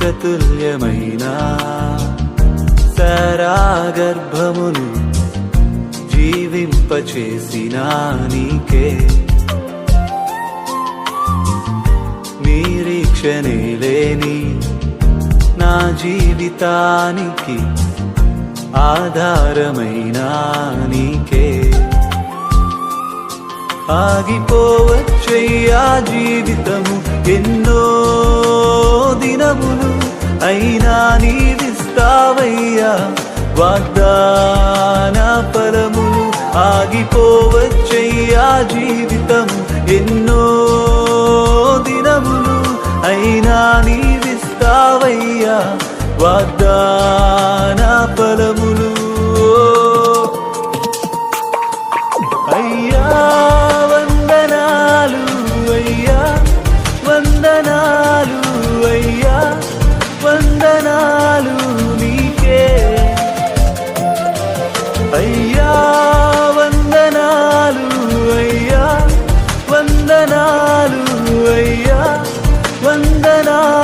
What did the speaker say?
అమృతతుల్యమైన సారాగర్భమును జీవింపచేసినా నీకే నిరీక్షణే లేని నా జీవితానికి ఆధారమైనా నీకే ఆగిపోవచ్చయ్యా జీవితము ఎన్నో దినములు అయినా నీవిస్తావయ్యా వాగ్దాన ఫలములు ఆగిపోవచ్చయ్యా జీవితము ఎన్నో దినములు అయినా నీవిస్తావయ్యా వాగ్దాన ఫలములు అయ్యా వందనాలు అయ్యా వందనాలు అయ్యా వందనాలు నీకే అయ్యా వందనాలు అయ్యా వందనాలు అయ్యా వందనాలు